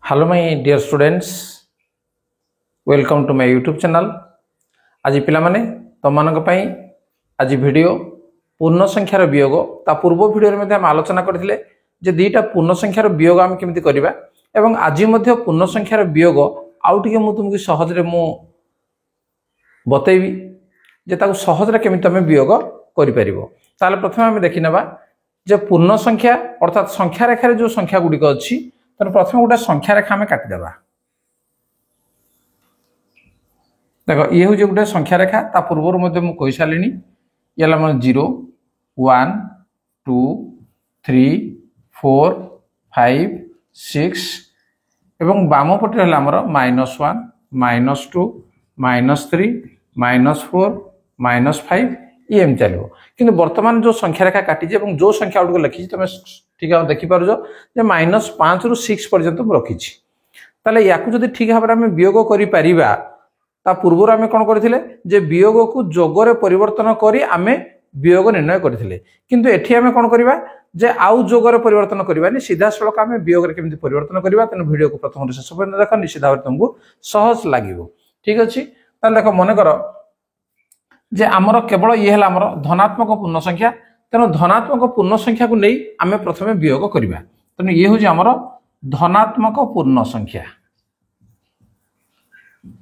Hello my dear students, welcome to my YouTube channel. आज पिला माने तमनक पई आज वीडियो पूर्ण संख्यार वियोग ता पूर्व वीडियो मध्ये हम आलोचना करथिले जे दुईटा पूर्ण संख्यार वियोग हम केमिति करिबा एवं आज मध्ये पूर्ण संख्यार वियोग आउटिके मु तुमको सहज रे मु बतैबी जे ताको सहज रे केमिति हम वियोग करि परिबो। ताले प्रथम हम देखि नेबा जे पूर्ण संख्या अर्थात संख्या रेखा रे जो संख्या गुडी अछि तो प्रथम गोटे संख्या रेखा आम काटिदेबा। देखो ये हूँ गोटे संख्या रेखा ता पूर्व मुझे कही सारे ये 0 1 2 3 4 5 6 एवं बाम पटे आमर -1 -2 -3 -4 -5 ये एम चलो कि वर्तमान जो संख्या रेखा काटी जो संख्या गुड़ लिखी तुम ठीक है देखिपार जे -5 रु 6 पर्यंत रखी या ठीक भाव में वियोग कर पूर्व आम कौन करथिले जे वियोग को जोगरे परिवर्तन करी आमे वियोग निर्णय करथिले किंतु एठी आमे कौन करिबा जे आउ जोगरे परिवर्तन करबानी सीधा सड़क आमे वियोग रे केमिति परिवर्तन करबा तेन वीडियो को प्रथम शेष पर्यंत देख निश्चित भाव तुमको सहज लागिवो। ठीक अछि ताले देखो मन कर जे आमर केवल ये है आमर धनात्मक पूर्ण संख्या तेणु धनात्मक पूर्ण संख्या को नहीं आमे प्रथमे वियोग करबा तेणु ये हूँ आमर धनात्मक पूर्ण संख्या।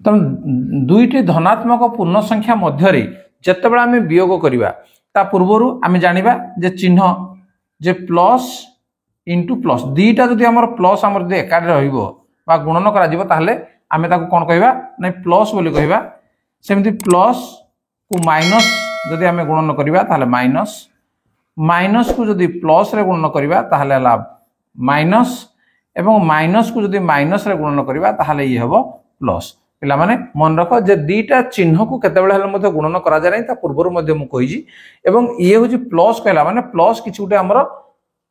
तेणु दुईटी धनात्मक पूर्ण संख्या मध्य जितेबाला आम वियोग करवा ता पूर्वर आम जानिबा जे चिन्ह जे प्लस इंटू प्लस दीटा जदि आमर प्लस आमर जदि एकाडे रहिबो बा गुणन करा जिवो ताहले आमे ताको कोन कहबा नै प्लस बोली कहबा सेमति प्लस को माइनस जदि आमे गुणन करबा ताहले माइनस माइनस को जदि प्लस रे गुणन करबा ताहले हला माइनस एवं माइनस को जदि माइनस रे गुणन करबा ताहले ये हबो प्लस। पिला माने मन रख जे दीटा चिन्ह को केतेबेले हले मध्ये गुणन करा जाय नै ता पूर्वर मध्ये मु कहिजी एवं ये होजी प्लस कहला माने प्लस किछि उटे हमर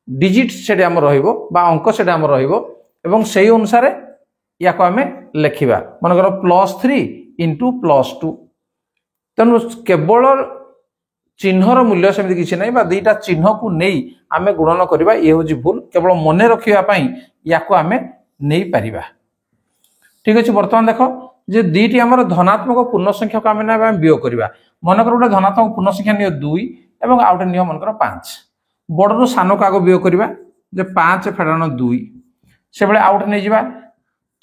डिजिट सेडे हमर रहिबो बा अंक सेडे हमर रहिबो एवं सेही अनुसार या को हमें लेखिबा मन कर +3 * +2 तनु केवल चिन्हर मूल्य सेमि किछि नै बा दीटा चिन्ह को नै आमे गुणन करबा ये होजी भूल केवल मने रखिबा पई या को हमें नै परिबा। ठीक अछि वर्तमान देखो जे दीटी हमर धनात्मक पूर्ण संख्या को आमे ना वियोग करबा मन कर गोटे धनात्मक पूर्ण संख्या नियो 2 एवं आउटे नियो मन कर 5 बडरो सानो का को वियोग करबा जे 5 फेडाण 2 से बेले आउटे नै जिबा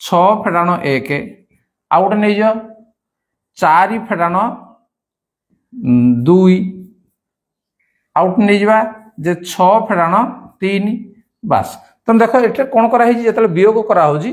6 फेडाण 1 आउटे नै जो 4 फेडाण 2 आउट नहीं जावा जे 6 फेडाण 3 बस। तुम देखो एटे कोन करा हिजी जतले वियोग करा होजी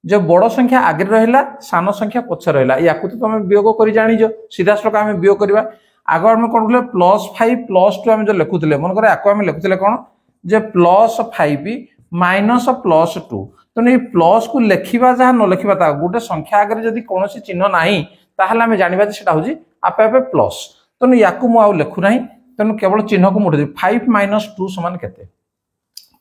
जे बड़ संख्या आगे रहिला सानो संख्या पछे रहिला याकु तो तुम वियोग करी जानि जो सीधा सड़क आमे वियोग करबा आगो हम कोन कहले +5 +2 हम जो लिखुतले मन करे आको हम लिखुतले कोन जे +5 -+2 तो नै प्लस को लिखिबा जहा न लिखिबा ता गोटे संख्या आगे जदी कोनोसी चिन्ह नाही ताहले हम जानिबा जे सेटा होजी आपे आपे प्लस तो याकु मु आउ लिखु नाही तेणु केवल चिन्ह को मुठी 5 - 2 समान केते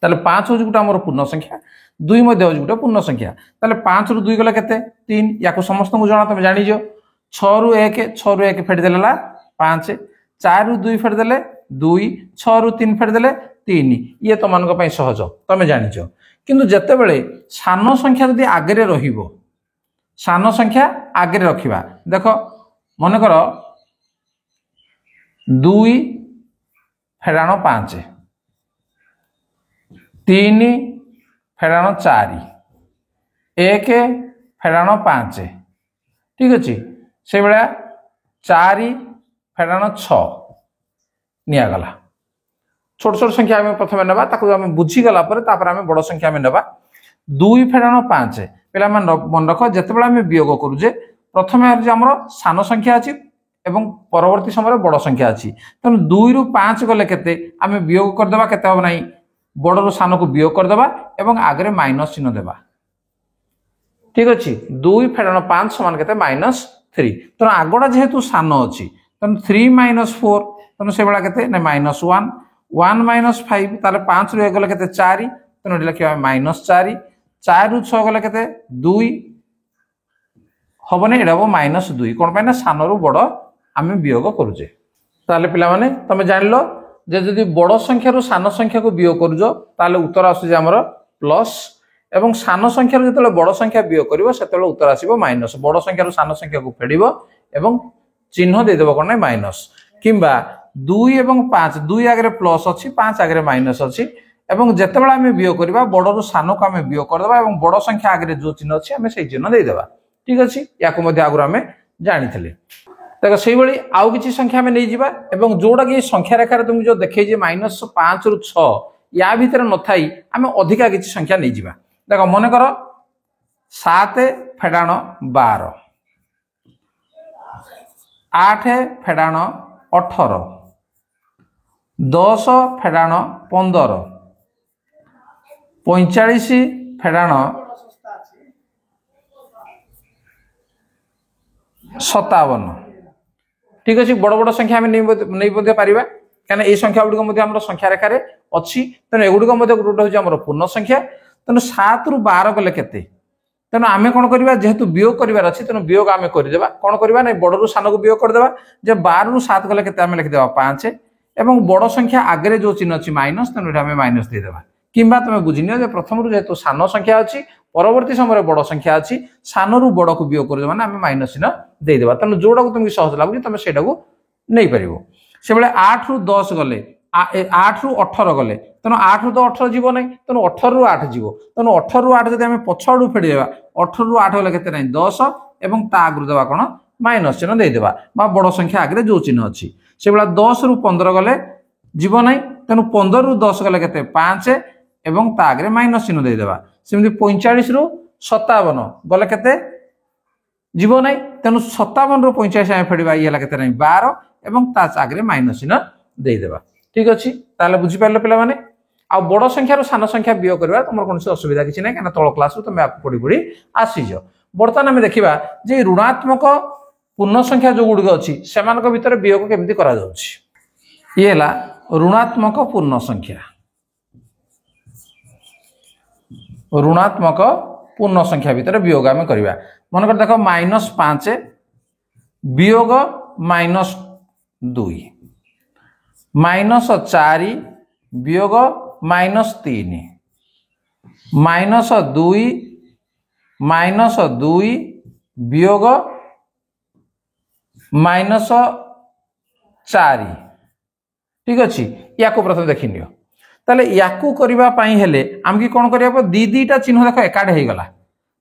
ताले 5 होजी गोटे हमर पूर्ण संख्या 2 मध्ये होजी गोटे पूर्ण संख्या ताले 5 रु 2 गला केते 3 याको समस्त मु जाना तुम जानि जो 6 रु 1 फेड देला 5 4 रु 2 फेड देले 2 6 रु 3 फेड देले 3 ये तो मानक पई सहज तमे जानि जो किंतु जते बेले सानो संख्या जदी आगे रे रहिबो सानो संख्या आगे रे रखिबा देखो मन करो 2 फेडाण 5 3 फेडाण 4 1 फेडाण 5 ठीक अछि से बेला 4 फेडाण 6 निया गला छोट छोट संख्या हमें प्रथम नेबा ताको हमें बुझी गला पर तापर हमें बड़ संख्या में नेबा 2 फेडाण 5 पेला मन रख जते बेला हमें वियोग करू जे प्रथम जे हमर सानो संख्या अछि एवं परवर्ती समय बड़ संख्या अच्छी तेणु 2 रु 5 गले केते आमे वियोग कर देबा केते हो नाही बड़ रु सानो को वियोग कर देबा एवं आगरे माइनस चिन्ह देबा। ठीक अछि 2 फेडाण 5 समान केते -3 तेणु आगोडा जेहेतु सानो अछि तेणु 3 - 4 तेणु से बेला केते नै -1 1 - 5 ताले 5 रु 1 गले केते 4 तेणु लिखिबा -4 4 रु 6 गले केते 2 हबने एडा -2 कोन पाइना सानो रु बड़ आमे वियोग करूजे ताले पिला माने तमे जानलो जे जदी बड़ संख्या रु सानो संख्या को वियोग करूजो ताले उत्तर आसु जे हमर प्लस एवं सान संख्यार जो बड़ संख्या वियोग कर से उत्तर आसो माइनस बड़ संख्यार सान संख्या को फेड़ एवं चिन्ह देदेव कौन ना माइनस किंबा 2 और 5 2 आगे प्लस अच्छी 5 आगे माइनस अच्छी एवं जितेबाला आम वियोग करवा बड़ सान को आम वियोग करदे और बड़ संख्या आगे जो चिन्ह अच्छी आम से चिन्ह देदेबा ठीक अच्छे या आगुरी आम जानी देख से आउ कि संख्या आम नहीं जावा एवं जोड़ा कि संख्या रेखार तुम जो देखे -5 रु 6 या भितर न थी आम अधिका किसी संख्या नहीं जावा देख मन कर 7 फेडाण 12 8 फेडाण 18 10 फेडाण 15 45 फेडाण 57 ठीक अच्छे बड़ बड़ संख्या आम नहीं पार कहीं ये संख्या गुड़िक संख्या रेखार अच्छी तेणु एगुड़िक गोटे हूँ पूर्ण संख्या तेणु 7 रु 12 गले केते तेणु आम कौन करवा जेहेतु वियोग करार अच्छी तेणु वियोग आम करदेवा कौन करवा ना बड़ रु सान को वियोग करदेवा जे 12 रु 7 गले केते आम लिखिदेवा 5 एवं बड़ संख्या आगे जो चिन्ह अच्छी माइनस तेणु आम माइनस देदेवा किंबा तुम बुझिनियो जे प्रथम जेहेतु सान संख्या अच्छी परवर्ती समय बड़ संख्या अच्छी सान रु बड़ को वियोग कर आम माइनस चिन्ह देदेवा तेणु जोड़ा को तुमको सहज लगुच तुम से नहीं पार से 8 रु 10 गले 8 रु 18 गले तेणु 8 रु तो 18 जीव ना तेणु 18 रु 8 जीव तेणु 18 रु 8 जब आम पछाड़ू फेड़देवा 18 रु 8 गले के 10 एवं ता आगु देवा कौन माइनस चिन्ह देदेवा बड़ संख्या आगे जो चिन्ह अच्छी से 10 रु 15 गले जीव ना तेणु 15 रु 10 गले के 5 एवं ता आगे माइनस चिन्ह देदेवा सेमती 45 रु 57 गले के जीव ना तेणु 57 रु 45 आम फेड़ा ये के 12 एवं ता आगे माइनस चिन्ह देदेवा ठीक अच्छे ताले बुझीपार पे आ बड़ संख्यार सान संख्या वियोग करवा तुम कौन असुविधा किसी ना कहीं तल क्लास तुम पढ़ी पढ़ी आसीज बर्तमान आम देखा जे ऋणात्मक पूर्ण संख्या जो गुड़िक अच्छी से भितर वियोग केमती करा ये है ऋणात्मक पूर्ण संख्या ऋणात्मक पूर्ण संख्या भितर वियोग आम करवा मनकर देख -5 वियोग -2 -4 वियोग -3 -2 वियोग -4 ठीक अच्छे या प्रथम देखी नियो ताले याकू करबा पई हेले आमकी कोन करिया दीटा चिन्ह देख एकाड हे गला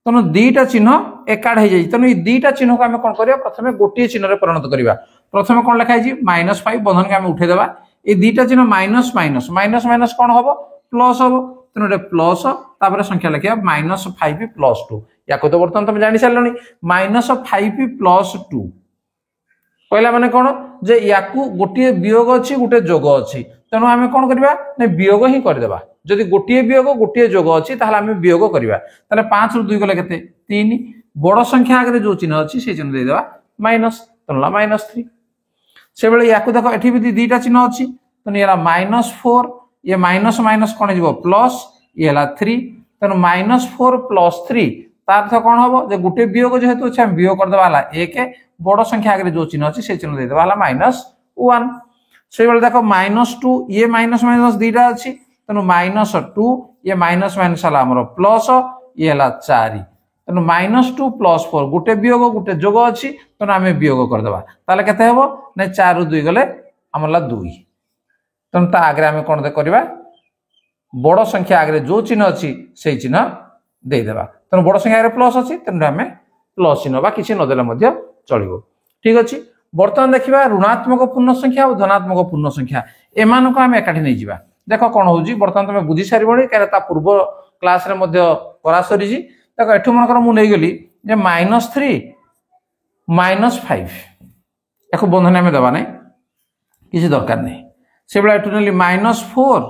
तेणु दीटा चिन्ह एकाड हो जाए तेणु दीटा चिन्ह को आम कौन करवा प्रथम गोटे चिन्ह परिणत करवा प्रथम कौन लिखाई -5 बंधन के आम उठेदेवा ये दीटा चिन्ह माइनस माइनस माइनस माइनस कौन हम प्लस हम तेणु गोटे प्लस तापर संख्या लिखा -5 + 2 या तो बर्तमान तुम जानी सारे -5 + 2 कहला माने कौन जे याकू गोटे वियोग अच्छी गोटे जोग अच्छी तेणु आम कौन करवा वियोग ही करदेवा जदि गोटे वियोग गोटे जोग अच्छी आम वियोग करवा 5 रु 2 गले के 3 बड़ संख्या आगे जो चिन्ह अच्छी से चिन्ह देदेवा माइनस तेणु -3 से या देख ये भी दीटा चिन्ह अच्छी तेणु ये -4 ये माइनस माइनस कौन हो प्लस ये 3 तेणु -4 + 3 तार अर्थ कौन हम जो गोटे वियोग जेहेतु अच्छे वियोग करदेवा 1 बड़ संख्या आगे जो चिन्ह अच्छी से चिन्ह देदेवा -1 से देख -2 ये माइनस माइनस दीटा अच्छी तेणु -2 ये माइनस माइनस है प्लस ये 4 तेणु -2 + 4 गोटे वियोग गोटे जोग अच्छी तेणु आम वियोग करदेवा ताले केते हेबो ना 4 रु 2 गले आमला 2 तेणु ता आगे आम कौन करवा बड़ संख्या आगे जो चिन्ह अच्छी से चिन्ह देदेवा तेणु बड़ संख्या आगे प्लस अच्छी तेणु आम प्लस चिन्ह बा किसी नदेले चलो ठीक अच्छे बर्तमान देखा ऋणात्मक पूर्ण संख्या और धनात्मक पूर्ण संख्या एमान को आम एकाठी नहीं जावा देख कौन हो बर्तमान तुम बुझी सारी कहीं पूर्व क्लास करा सरी देख एठू मनकर मुझे गली -3 -5 या बंधन आम देवा ना किसी दरकार नहीं से भाई एठू नेली -4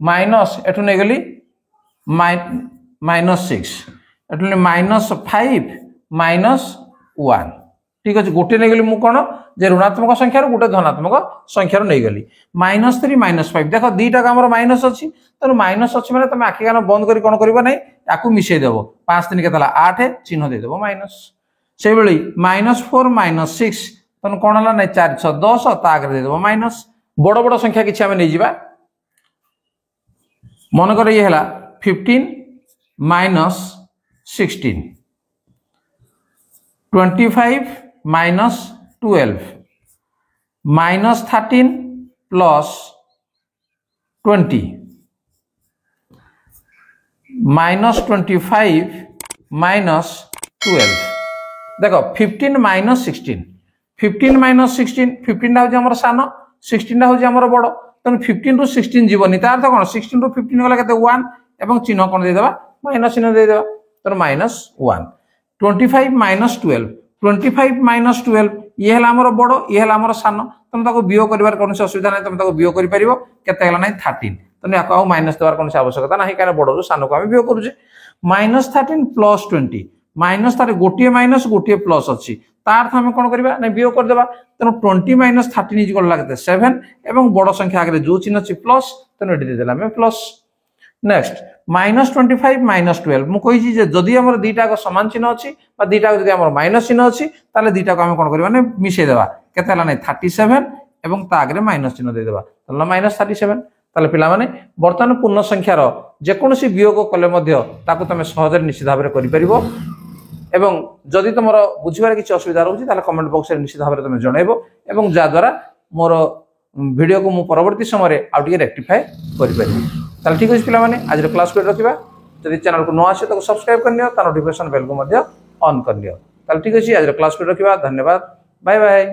माइनस एठू नहीं गली -6 एठू -5 -1 ठीक अच्छे गोटे नहीं गली कौन जे ऋणात्मक संख्या गोटे धनात्मक संख्या नहीं गली -3 -5 देख दीटा आम माइनस अच्छी तेणु माइनस अच्छी मैंने तुम आखि कान बंद कर कौन करना ना या मिसेदेव 5 3 के 8 चिन्ह देदेव माइनस से -4 -6 तेणु कौन है ना 4 6 10 आगे देदेव माइनस बड़ बड़ संख्या किसी आम नहीं जावा मनकर ये है 15 minus 16, 25 minus 12, minus 13 plus 20, minus 25 minus 12। देखो 15 माइनस 16, 15 माइनस 16, 15 हूँ आम सान, 16 हूँ आम बड़, तेणु 15 रु 16 जीवनी, तार अर्थ कौन 16 रु 15 गला के 1 एवं चिन्ह कौन देदेबा माइनस चिन्ह देदेबा, तेणु माइनस 1। 25 माइनस 12, 25 माइनस 12 ये है आमर बड़, ये है आमर सान, तुम ताको वियोग करिवार कौन असुविधा नहीं, तुम ताको वियोग करि परिबो, केते हला नहीं 13, तेणु याको आउ माइनस देवार कौन आवश्यकता नहीं, कारण बड़ रु सान को आम वियोग करूचे। माइनस 13 प्लस 20, माइनस तार गोटे माइनस गोटे प्लस अच्छी, तार आम कौन करवा ना वियोग करदेबा, तेणु 20 माइनस 13 इज इक्वल लागते 7 एवं बड़ संख्या आगे जो चिन्ह अच्छी प्लस, तेणु ये देदेला आम प्लस। नेक्स्ट माइनस 25 माइनस 12, मुझे जदि आम दीटा सामान चिन्ह अच्छी दीटा जब आम माइनस चिन्ह अच्छी ताले दीटा को आम कौन करवा मिसेदेवा, केते हला नहीं 37 एवं ता आगे माइनस चिन्ह देदेबा, ताले माइनस 37। ताले पिला माने वर्तमान पूर्ण संख्यार जेकोसी वियोग कले मध्य ताकू तमे सहज निश्चित भाव में करि परिबो, एवं जदि तुम बुझार किसी असुविधा रोचे ताले कमेंट बॉक्स में निश्चित भाव में तुम जनइबो, एवं जद्वारा मोर वीडियो को मु परवर्ती समय आउ टिके रेक्टिफाई करि परिबि। ताले ठीक अछि पिला माने आज क्लास को रखिबा, जदि चैनल को न आसे तो सब्सक्राइब करनियो, ता नोटिफिकेशन बेल को मध्य ऑन करनियो। ताले ठीक अछि आज क्लास को रखिबा, धन्यवाद, बाय बाय।